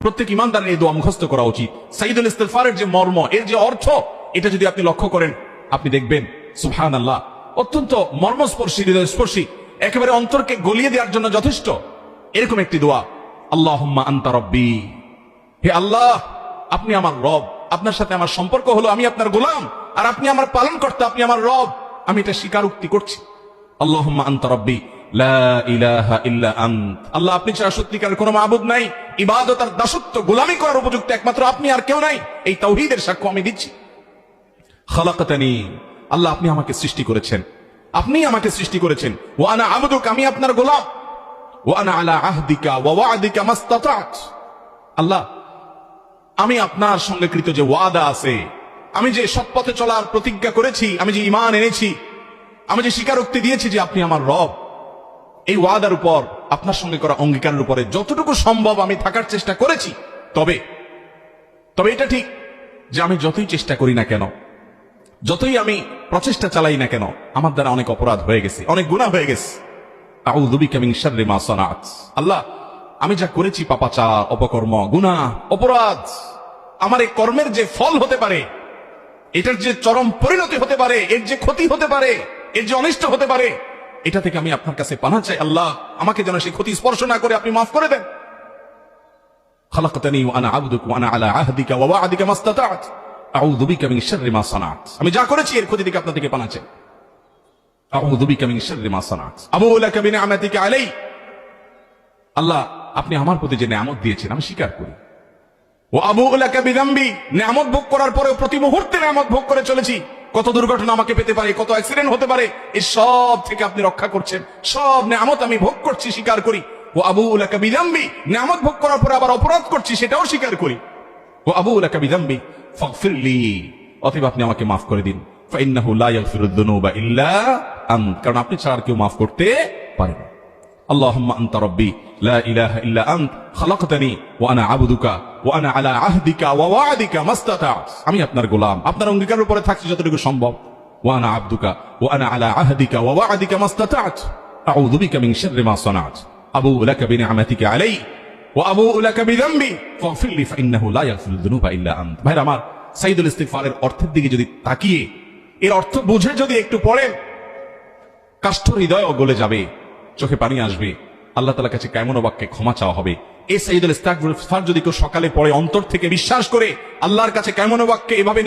প্রত্যেক ইমানদারের এই দোয়া মুখস্থ করা উচিত। সাইদুল ইস্তিগফারের যে মর্ম, এর যে অর্থ, এটা যদি আপনি লক্ষ্য করেন, আপনি দেখবেন সুবহানাল্লাহ, অত্যন্ত মর্মস্পর্শী, হৃদয়স্পর্শী, একেবারে অন্তরকে গলিয়ে দেওয়ার জন্য যথেষ্ট এরকম একটি দোয়া। আল্লাহুম্মা আনতা রব্বি, হে আল্লাহ, আপনি আমার রব, আপনার সাথে আমার সম্পর্ক হলো আমি আপনার গোলাম, আর আপনি আমার পালনকর্তা, আপনি আমার রব, আমি এটা স্বীকারোক্তি করছি। আল্লাহুম্মা আনতা রব্বি লা ইলাহা ইল্লা আন্ত, আল্লাহ আপনি ছাড়া সত্যিকার কোনো মাবুদ নাই, ইবাদত আর দাসত্ব গোলামি করার উপযুক্ত একমাত্র আপনি, আর কেউ নাই, এই তাওহীদের সাক্ষ্য আমি দিচ্ছি। খালাকাতানি, আল্লাহ আপনি আমাকে সৃষ্টি করেছেন, আপনি আমাকে সৃষ্টি করেছেন। ওয়া আনা আবদুক, আমি আপনার গোলাম। ওয়া আনা আলা আহদিকা ওয়া ওয়া'দিকা মাসতাতা'ত, আল্লাহ আমি আপনার সঙ্গে কৃত যে ওয়াদা আছে, আমি যে সৎ পথে চলার প্রতিজ্ঞা করেছি, আমি যে ঈমান এনেছি, আমি যে স্বীকারোক্তি দিয়েছি যে আপনি আমার রব, এই ওয়াদার উপর, আপনার সঙ্গে করা অঙ্গীকারের উপরে যতটুকু সম্ভব আমি থাকার চেষ্টা করেছি। তবে এটা ঠিক যে আমি যতই চেষ্টা করি না কেন, যতই আমি প্রচেষ্টা চালাই না কেন, আমার দ্বারা অনেক অপরাধ হয়ে গেছে, অনেক গুনাহ হয়ে গেছে। আউযু বিকা মিন শাররি মা সানাত, আল্লাহ আমি যা করেছি পাপাচার, অপকর্ম, গুনাহ, অপরাধ, আমার এই কর্মের যে ফল হতে পারে, এটার যে চরম পরিণতি হতে পারে, এর যে ক্ষতি হতে পারে, এর যে অনিষ্ট হতে পারে, এটা থেকে আমি আপনার কাছে পানাহ চাই। আল্লাহ আমাকে যেন সেই ক্ষতি স্পর্শ না করে আপনি মাফ করে দেন। খালাকতানি ওয়া আনা আবদুক ওয়া আনা আলা আহদিকা ওয়া ওয়া'দিকা মাসতাতা'ত আউযু বিকা মিন শাররি মা সানাত, আমি যা করেছি এর ক্ষতি থেকে আপনার থেকে পানাহ চাই। আউযু বিকা মিন শাররি মা সানাত আবুউ লাকা বিনি'মাতিকা আলাই, আল্লাহ আপনি আমার প্রতি যে নিয়ামত দিয়েছেন আমি স্বীকার করি। ওয়া আবুউ লাকা বিযামবি, নিয়ামত ভোগ করার পরেও প্রতি মুহূর্তে নিয়ামত ভোগ করে চলেছি, কত দুর্ঘটনা আমাকে পেতে পারে, কত অ্যাক্সিডেন্ট হতে পারে, এই সব থেকে আপনি রক্ষা করছেন, সব নিয়ামত আমি ভোগ করছি, স্বীকার করি। ওয়া আবুউ লাকা বিযামবি, নিয়ামত ভোগ করার পরে আবার অপরাধ করছি, সেটাও স্বীকার করি। ওয়া আবুউ লাকা বিযামবি ফাগফিরলি, অতএব আপনি আমাকে মাফ করে দিন। ফাইন্নাহু লা ইয়াগফিরুদ যুনুবা ইল্লা আন্ত, কারণ আপনি ছাড়া আর কেউ মাফ করতে পারে না। আল্লাহুম্মা আনতা রব্বি লা ইলাহা ইল্লা আন্ত খালাকতানি ওয়া আনা আবদুকা ওয়া আনা আলা আহদিকা ওয়া ওয়া'দিকা মাসতাতা'ত, আমি আপনার গোলাম, আপনার অঙ্গীকারের উপরে থাকছি যতটুকু সম্ভব। ওয়া আনা আবদুকা ওয়া আনা আলা আহদিকা ওয়া ওয়া'দিকা মাসতাতা'ত আউযু বিকা মিন শাররি মা সানাত আবুউ লাকা বিনি'মাতিকা আলাই ওয়া আবুউ লাকা বিযামবি ফাগফিরলি ফাইন্নাহু লা ইয়াগফিরুদ যুনুবা ইল্লা আন্ত। ভাইরা আমার, সাইদুল ইস্তিগফারের অর্থের দিকে যদি তাকিয়ে, এর অর্থ বুঝে যদি একটু পড়েন, কাষ্ঠ হৃদয়ও গলে যাবে, চোখে পানি আসবে, আল্লাহ তাআলার কাছে কায়মনো বাক্যে ক্ষমা চাওয়া হবে। এই সাইদুল ইস্তিগফার যদি কেউ সকালে পড়ে, অন্তর থেকে বিশ্বাস করে আল্লাহর কাছে কায়মনো বাক্যে এভাবে